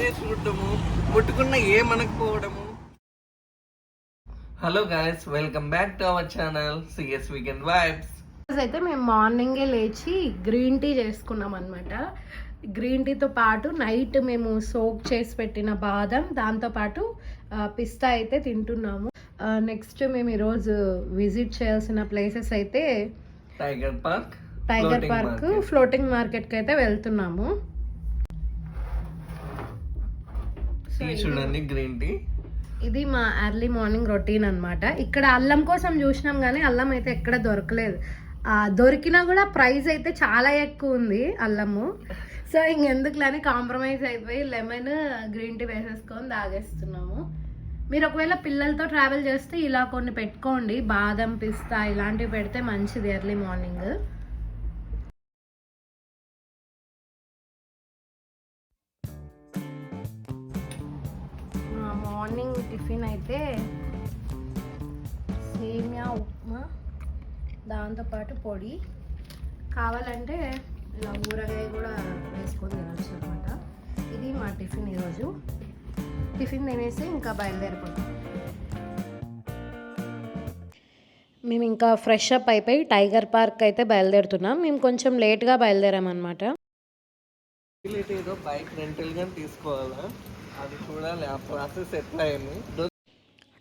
అదే చూడటము, ముట్టుకున్న ఏమనకపోవడము. Hello guys, welcome back to our channel CS weekend vibes. అయితే మేము మార్నింగే లేచి గ్రీన్ టీ చేసుకున్నాం అనమాట. గ్రీన్ టీతో పాటు నైట్ మేము సోక్ చేసి పెట్టిన బాదం, దాంతోపాటు పిస్తా అయితే తింటున్నాము. నెక్స్ట్ మేము ఈరోజు విజిట్ చేయాల్సిన ప్లేసెస్ అయితే టైగర్ పార్క్, ఫ్లోటింగ్ మార్కెట్కి అయితే వెళ్తున్నాము. చూడండి గ్రీన్ టీ, ఇది మా ఎర్లీ మార్నింగ్ రొటీన్ అనమాట. ఇక్కడ అల్లం కోసం చూసినాం కానీ అల్లం అయితే ఎక్కడ దొరకలేదు. దొరికినా కూడా ప్రైస్ అయితే చాలా ఎక్కువ ఉంది అల్లము. సో ఇంకెందుకులని కాంప్రమైజ్ అయిపోయి లెమన్ గ్రీన్ టీ వేసేసుకొని తాగేస్తున్నాము. మీరు ఒకవేళ పిల్లలతో ట్రావెల్ చేస్తే ఇలా కొన్ని పెట్టుకోండి, బాదం, పిస్తా ఇలాంటివి పెడితే మంచిది ఎర్లీ మార్నింగ్. మార్నింగ్ టిఫిన్ అయితే సేమియా ఉప్మా, దాంతోపాటు పొడి, కావాలంటే ఇలా ఊరగాయ కూడా వేసుకొని తినచ్చు అనమాట. ఇది మా టిఫిన్ ఈరోజు. టిఫిన్ తినేసి ఇంకా బయలుదేరిపోతాం. మేము ఇంకా ఫ్రెష్ అప్ అయిపోయి టైగర్ పార్క్ అయితే బయలుదేరుతున్నాం. మేము కొంచెం లేట్గా బయలుదేరామన్నమాట. ఏదో బైక్ రెంటల్ గా తీసుకోవాలా, అది చూడాలి ఆ ప్రాసెస్ ఎట్లా అయింది.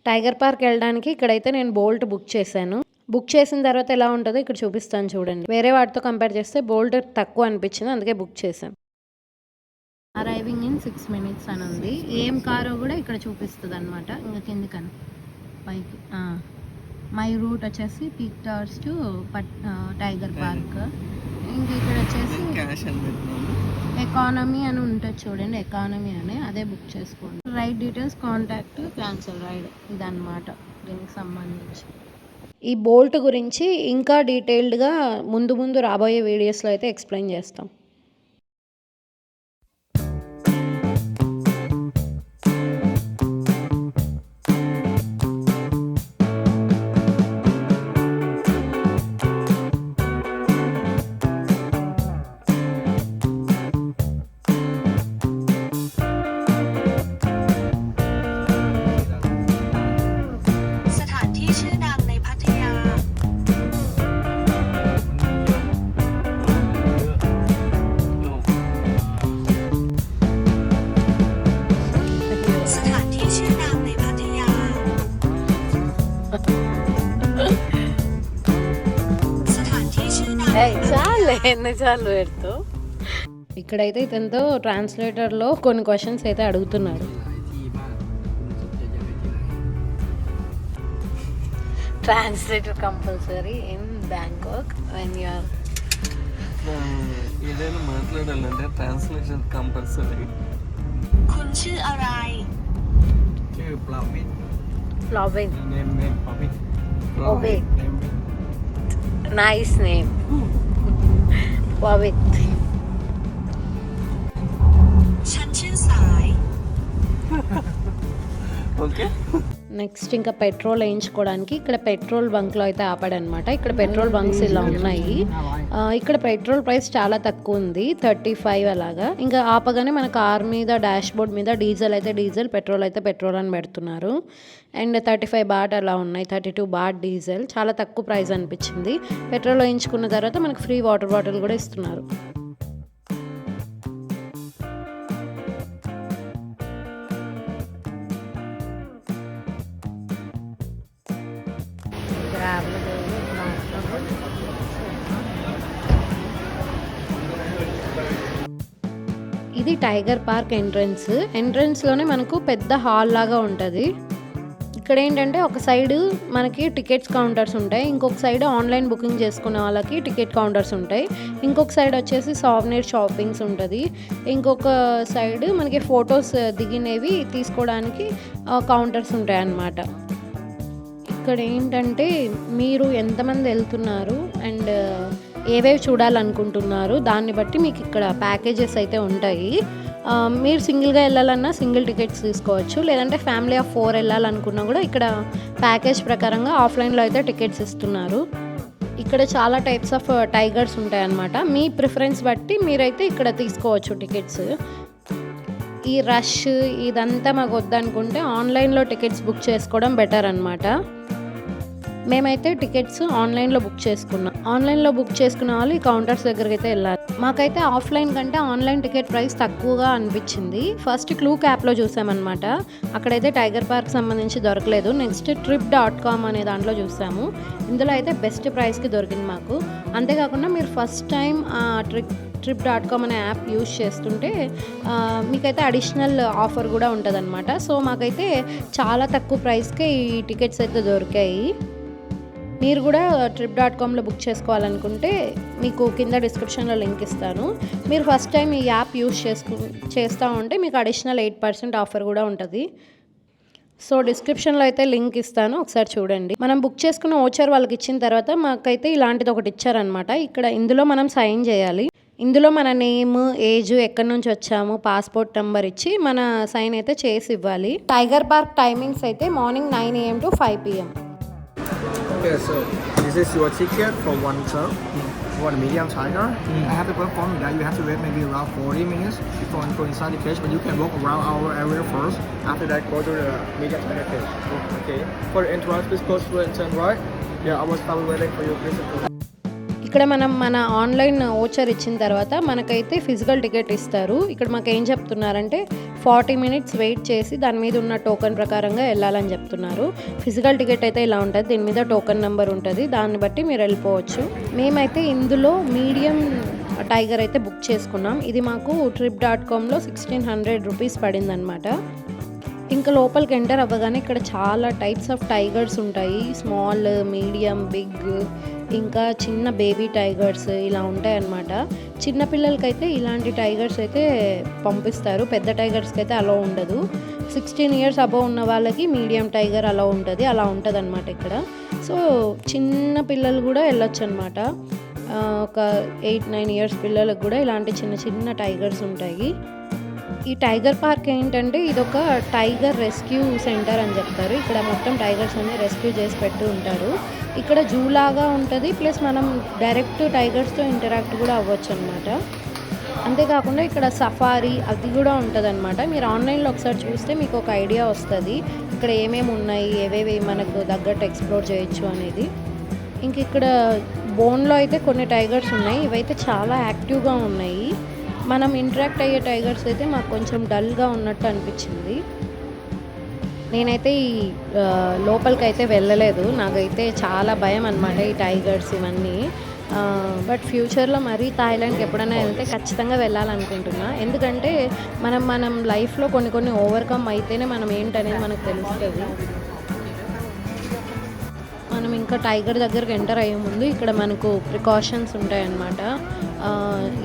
టైగర్ పార్క్ వెళ్ళడానికి ఇక్కడైతే నేను బోల్ట్ బుక్ చేశాను. బుక్ చేసిన తర్వాత ఎలా ఉంటుందో ఇక్కడ చూపిస్తాను చూడండి. వేరే వాటితో కంపేర్ చేస్తే బోల్ట్ తక్కువ అనిపించింది, అందుకే బుక్ చేశాను. అరైవింగ్ ఇన్ 6 minutes అని ఉంది. ఏం కారో కూడా ఇక్కడ చూపిస్తుంది అనమాట. ఇంకా కిందికని పైకి మై రూట్ వచ్చేసి peak towers to tiger park. ఇంక ఇక్కడ వచ్చేసి ఎకానమీ అని ఉంటుంది చూడండి, ఎకానమీ అని అదే బుక్ చేసుకోండి. Ride details, contact, cancel ride, ఇదన్నమాట దీనికి సంబంధించి. ఈ బోల్ట్ గురించి ఇంకా డీటెయిల్డ్గా ముందు రాబోయే వీడియోస్లో అయితే ఎక్స్ప్లెయిన్ చేస్తాం. చాలు పెడుతూ ఇక్కడైతే ఇతనితో ట్రాన్స్లేటర్లో కొన్ని క్వశ్చన్స్ అయితే అడుగుతున్నాడు. Translator compulsory in Bangkok when you are ఏదైనా మాట్లాడాలంటే ట్రాన్స్లేషన్ కంపల్సరీ.ชื่ออะไร ชื่อปลาวิน ఫ్లావిన్ నేమ్ปลาวิน ఓబే నైస్ నేమ్ ఫ్లావిన్. ฉันชื่อสาย ఓకే. నెక్స్ట్ ఇంకా పెట్రోల్ వేయించుకోవడానికి ఇక్కడ పెట్రోల్ బంక్లో అయితే ఆపాడనమాట. ఇక్కడ పెట్రోల్ బంక్స్ ఇలా ఉన్నాయి. ఇక్కడ పెట్రోల్ ప్రైస్ చాలా తక్కువ ఉంది, 35 అలాగా. ఇంకా ఆపగానే మన కార్ మీద డాష్ బోర్డ్ మీద డీజిల్ అయితే డీజిల్, పెట్రోల్ అయితే పెట్రోల్ అని పెడుతున్నారు. అండ్ 35 బాట్ అలా ఉన్నాయి, 32 బాట్ డీజిల్. చాలా తక్కువ ప్రైస్ అనిపించింది. పెట్రోల్ వేయించుకున్న తర్వాత మనకు ఫ్రీ వాటర్ బాటిల్ కూడా ఇస్తున్నారు. ఇది టైగర్ పార్క్ ఎంట్రన్స్లోనే మనకు పెద్ద హాల్ లాగా ఉంటుంది. ఇక్కడ ఏంటంటే ఒక సైడ్ మనకి టికెట్స్ కౌంటర్స్ ఉంటాయి, ఇంకొక సైడ్ ఆన్లైన్ బుకింగ్ చేసుకునే వాళ్ళకి టికెట్ కౌంటర్స్ ఉంటాయి, ఇంకొక సైడ్ వచ్చేసి సాఫ్ట్వేర్ షాపింగ్స్ ఉంటుంది, ఇంకొక సైడ్ మనకి ఫొటోస్ దిగినవి తీసుకోవడానికి కౌంటర్స్ ఉంటాయి అన్నమాట. ఇక్కడ ఏంటంటే మీరు ఎంతమంది వెళ్తున్నారు అండ్ ఏవేవి చూడాలనుకుంటున్నారు దాన్ని బట్టి మీకు ఇక్కడ ప్యాకేజెస్ అయితే ఉంటాయి. మీరు సింగిల్గా వెళ్ళాలన్నా సింగిల్ టికెట్స్ తీసుకోవచ్చు, లేదంటే ఫ్యామిలీ ఆఫ్ 4 వెళ్ళాలనుకున్నా కూడా ఇక్కడ ప్యాకేజ్ ప్రకారంగా ఆఫ్లైన్లో అయితే టికెట్స్ ఇస్తున్నారు. ఇక్కడ చాలా టైప్స్ ఆఫ్ టైగర్స్ ఉంటాయి అన్నమాట. మీ ప్రిఫరెన్స్ బట్టి మీరైతే ఇక్కడ తీసుకోవచ్చు టికెట్స్. ఈ రష్ ఇదంతా మాకు వద్దనుకుంటే ఆన్లైన్లో టికెట్స్ బుక్ చేసుకోవడం బెటర్ అనమాట. మేమైతే టికెట్స్ ఆన్లైన్లో బుక్ చేసుకున్నాం. ఆన్లైన్లో బుక్ చేసుకున్న వాళ్ళు ఈ కౌంటర్స్ దగ్గరికి అయితే వెళ్ళాలి. మాకైతే ఆఫ్లైన్ కంటే ఆన్లైన్ టికెట్ ప్రైస్ తక్కువగా అనిపించింది. ఫస్ట్ క్లూక్ యాప్లో చూసామన్నమాట. అక్కడైతే టైగర్ పార్క్ సంబంధించి దొరకలేదు. నెక్స్ట్ trip.com అనే దాంట్లో చూసాము. ఇందులో అయితే బెస్ట్ ప్రైస్కి దొరికింది మాకు. అంతేకాకుండా మీరు ఫస్ట్ టైం trip.com అనే యాప్ యూజ్ చేస్తుంటే మీకైతే అడిషనల్ ఆఫర్ కూడా ఉంటుందన్నమాట. సో మాకైతే చాలా తక్కువ ప్రైస్కే ఈ టికెట్స్ అయితే దొరికాయి. మీరు కూడా trip.comలో బుక్ చేసుకోవాలనుకుంటే మీకు కింద డిస్క్రిప్షన్లో లింక్ ఇస్తాను. మీరు ఫస్ట్ టైం ఈ యాప్ యూజ్ చేస్తూ ఉంటే మీకు అడిషనల్ 8% ఆఫర్ కూడా ఉంటుంది. సో డిస్క్రిప్షన్లో అయితే లింక్ ఇస్తాను, ఒకసారి చూడండి. మనం బుక్ చేసుకున్న ఓచర్ వాళ్ళకి ఇచ్చిన తర్వాత మాకైతే ఇలాంటిది ఒకటి ఇచ్చారనమాట. ఇందులో మనం సైన్ చేయాలి. ఇందులో మన నేమ్, ఏజ్, ఎక్కడి నుంచి వచ్చాము, పాస్పోర్ట్ నెంబర్ ఇచ్చి మన సైన్ అయితే చేసి ఇవ్వాలి. టైగర్ పార్క్ టైమింగ్స్ అయితే morning 9 AM to 5 PM. Okay, so this is your ticket for one term for the medium tiger. I have to perform that. You have to wait maybe around 40 minutes before you go inside the cage, but you can walk around our area first. After that, go to the medium tiger cage. Okay. For the entrance, please go straight and turn right. Yeah, I will start waiting for you. Please. ఇక్కడ మనం మన online voucher ఇచ్చిన తర్వాత మనకైతే physical ticket ఇస్తారు. ఇక్కడ మాకు ఏం చెప్తున్నారంటే 40 minutes వెయిట్ చేసి దాని మీద ఉన్న టోకెన్ ప్రకారంగా వెళ్ళాలని చెప్తున్నారు. ఫిజికల్ టికెట్ అయితే ఇలా ఉంటుంది, దీని మీద టోకెన్ నెంబర్ ఉంటుంది, దాన్ని బట్టి మీరు వెళ్ళిపోవచ్చు. మేమైతే ఇందులో మీడియం టైగర్ అయితే బుక్ చేసుకున్నాం. ఇది మాకు trip.comలో 1600 రూపీస్ పడింది అనమాట. ఇంకా లోపలికి ఎంటర్ అవ్వగానే ఇక్కడ చాలా టైప్స్ ఆఫ్ టైగర్స్ ఉంటాయి. స్మాల్, మీడియం, బిగ్, ఇంకా చిన్న బేబీ టైగర్స్ ఇలా ఉంటాయి అన్నమాట. చిన్నపిల్లలకైతే ఇలాంటి టైగర్స్ అయితే పంపిస్తారు, పెద్ద టైగర్స్కి అయితే అలా ఉండదు. 16 years అబవ్ ఉన్న వాళ్ళకి మీడియం టైగర్ అలా ఉంటుంది అనమాట ఇక్కడ. సో చిన్న పిల్లలు కూడా వెళ్ళొచ్చు అనమాట. ఒక 8-9 years పిల్లలకు కూడా ఇలాంటి చిన్న చిన్న టైగర్స్ ఉంటాయి. ఈ టైగర్ పార్క్ ఏంటంటే ఇదొక టైగర్ రెస్క్యూ సెంటర్ అని చెప్తారు. ఇక్కడ మొత్తం టైగర్స్ అన్ని రెస్క్యూ చేసి పెట్టి ఉంటారు. ఇక్కడ జూ లాగా ఉంటుంది, ప్లస్ మనం డైరెక్ట్ టైగర్స్తో ఇంటరాక్ట్ కూడా అవ్వచ్చు అనమాట. అంతేకాకుండా ఇక్కడ సఫారీ అది కూడా ఉంటుంది అనమాట. మీరు ఆన్లైన్లో ఒకసారి చూస్తే మీకు ఒక ఐడియా వస్తుంది ఇక్కడ ఏమేమి ఉన్నాయి, ఏవేవి మనకు తగ్గట్టు ఎక్స్ప్లోర్ చేయొచ్చు అనేది. ఇంక ఇక్కడ బోన్లో అయితే కొన్ని టైగర్స్ ఉన్నాయి, ఇవైతే చాలా యాక్టివ్గా ఉన్నాయి. మనం ఇంటరాక్ట్ అయ్యే టైగర్స్ అయితే మాకు కొంచెం డల్గా ఉన్నట్టు అనిపించింది. నేనైతే ఈ లోపలికి అయితే వెళ్ళలేదు, నాకైతే చాలా భయం అనమాట ఈ టైగర్స్ ఇవన్నీ. బట్ ఫ్యూచర్లో మరీ థాయిలాండ్కి ఎప్పుడైనా వెళ్తే ఖచ్చితంగా వెళ్ళాలనుకుంటున్నా. ఎందుకంటే మనం లైఫ్లో కొన్ని ఓవర్కమ్ అయితేనే మనం ఏంటనేది మనకు తెలుస్తుంది. మనం ఇంకా టైగర్ దగ్గరికి ఎంటర్ అయ్యే ముందు ఇక్కడ మనకు ప్రికాషన్స్ ఉంటాయన్నమాట.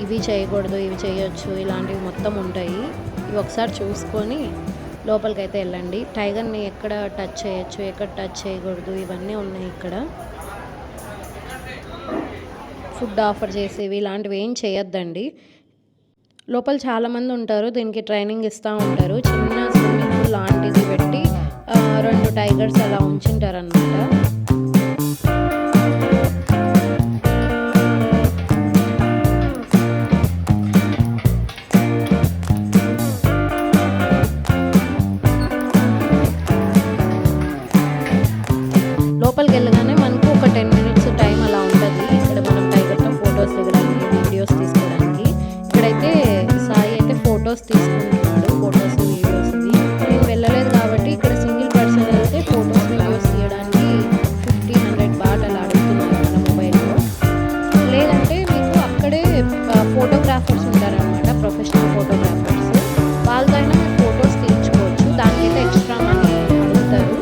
ఇవి చేయకూడదు, ఇవి చేయొచ్చు, ఇలాంటివి మొత్తం ఉంటాయి. ఇవి ఒకసారి చూసుకొని లోపలికి అయితే వెళ్ళండి. టైగర్ని ఎక్కడ టచ్ చేయొచ్చు, ఎక్కడ టచ్ చేయకూడదు, ఇవన్నీ ఉన్నాయి ఇక్కడ. ఫుడ్ ఆఫర్ చేసేవి ఇలాంటివి ఏం చేయొద్దండి. లోపల చాలామంది ఉంటారు, దీనికి ట్రైనింగ్ ఇస్తూ ఉంటారు. చిన్న స్విమ్మింగ్ పూల్ లాంటిది పెట్టి 2 టైగర్స్ అలా ఉంచుంటారనమాట. లోపలికి వెళ్ళగానే మనకు ఒక 10 minutes టైం అలా ఉంటుంది. ఇక్కడ మనం టైగర్తో ఫొటోస్ దిగడానికి, వీడియోస్ తీసుకోవడానికి. ఇక్కడైతే సాయి అయితే ఫొటోస్ తీసుకుంటున్నాడు, ఫొటోస్ వీడియోస్. నేను వెళ్ళలేదు కాబట్టి ఇక్కడ సింగిల్ పర్సన్ వెళ్తే ఫొటోస్ వీడియోస్ తీయడానికి 1500 baht అలా అడుగుతున్నారు మన మొబైల్లో. లేదంటే మీకు అక్కడే ఫోటోగ్రాఫర్స్ ఉంటారనమాట, ప్రొఫెషనల్ ఫోటోగ్రాఫర్స్. వాళ్ళకైనా మీరు ఫొటోస్ తీయించుకోవచ్చు, దానికైతే ఎక్స్ట్రా మనీ అడుగుతారు.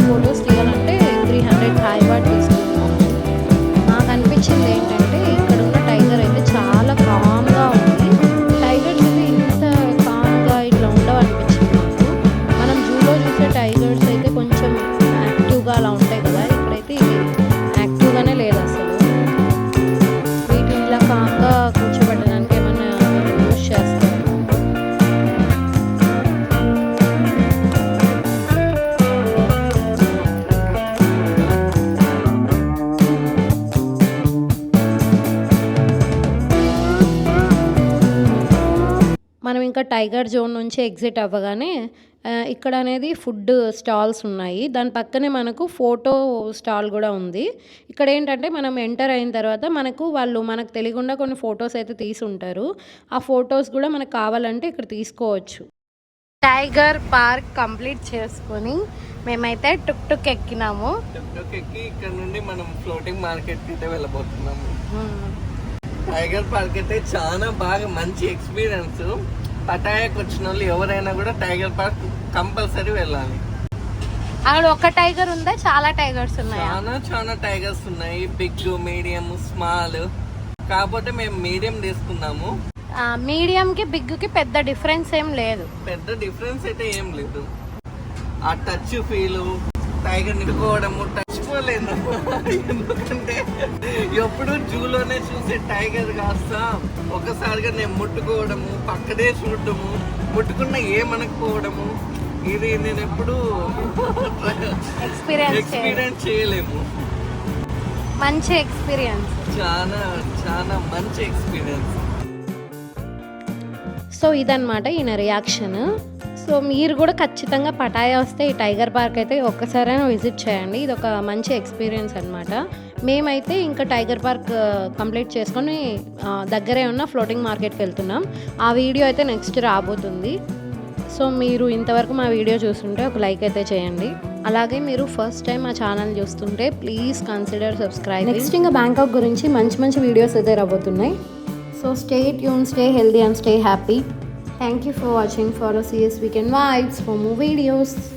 ఫొటోస్ తీయాలంటే 300 Thai baht తీసుకుంటాము. నాకు అనిపించింది ఏంటంటే ఇక్కడ ఉన్న టైగర్ అయితే చాలా కామ్గా ఉంది. టైగర్స్ అయితే మనం ఇంకా టైగర్ జోన్ నుంచి ఎగ్జిట్ అవ్వగానే ఇక్కడ అనేది ఫుడ్ స్టాల్స్ ఉన్నాయి. దాని పక్కనే మనకు ఫోటో స్టాల్ కూడా ఉంది. ఇక్కడ ఏంటంటే మనం ఎంటర్ అయిన తర్వాత మనకు తెలియకుండా కొన్ని ఫొటోస్ అయితే తీసి ఉంటారు. ఆ ఫొటోస్ కూడా మనకు కావాలంటే ఇక్కడ తీసుకోవచ్చు. టైగర్ పార్క్ కంప్లీట్ చేసుకొని మేమైతే టుక్ ఎక్కినాము. టుక్ ఎక్కి ఇక్కడ నుండి మనం ఫ్లోటింగ్ మార్కెట్కి అయితే వెళ్ళబోతున్నాము. టైగర్ పార్క్ అయితే చాలా బాగా మంచి ఎక్స్పీరియన్స్. పటాయాకి వచ్చిన వాళ్ళు ఎవరైనా కూడా టైగర్ పార్క్ కంపల్సరీ వెళ్ళాలి. అక్కడ ఒక టైగర్ ఉందా, చాలా టైగర్స్ ఉన్నాయి? చాలా టైగర్స్ ఉన్నాయి, బిగ్, మీడియం, స్మాల్. కాకపోతే మేము మీడియం తీసుకున్నాము. మీడియం కి బిగ్ కి పెద్ద డిఫరెన్స్ ఏం లేదు. పెద్ద డిఫరెన్స్ అయితే ఏం లేదు. ఆ టచ్ ఫీల్, టైగర్ నిలుకోవడము టచ్కోలేదు. ఎందుకంటే ఎప్పుడు జూలోనే చూసే టైగర్ కాస్త ఒకసారిగా నేను ముట్టుకోవడము, పక్కనే చూడటము, ముట్టుకున్న ఏమనకపోవడము, ఇది నేను ఎప్పుడు ఎక్స్పీరియన్స్ చేయలేము. మంచి ఎక్స్పీరియన్స్, చాలా మంచి ఎక్స్పీరియన్స్. సో ఇదన్నమాట ఈయన రియాక్షన్. సో మీరు కూడా ఖచ్చితంగా పటాయా వస్తే ఈ టైగర్ పార్క్ అయితే ఒక్కసారైనా విజిట్ చేయండి. ఇది ఒక మంచి ఎక్స్పీరియన్స్ అనమాట. మేమైతే ఇంకా టైగర్ పార్క్ కంప్లీట్ చేసుకొని దగ్గరే ఉన్న ఫ్లోటింగ్ మార్కెట్కి వెళ్తున్నాం. ఆ వీడియో అయితే నెక్స్ట్ రాబోతుంది. సో మీరు ఇంతవరకు మా వీడియో చూస్తుంటే ఒక లైక్ అయితే చేయండి. అలాగే మీరు ఫస్ట్ టైం మా ఛానల్ చూస్తుంటే ప్లీజ్ కన్సిడర్ సబ్స్క్రైబ్. నెక్స్ట్ ఇంకా బ్యాంకాక్ గురించి మంచి వీడియోస్ అయితే రాబోతున్నాయి. So stay tune, stay healthy and stay happy. Thank you for watching. Follow CS Weekend Vibes for more videos.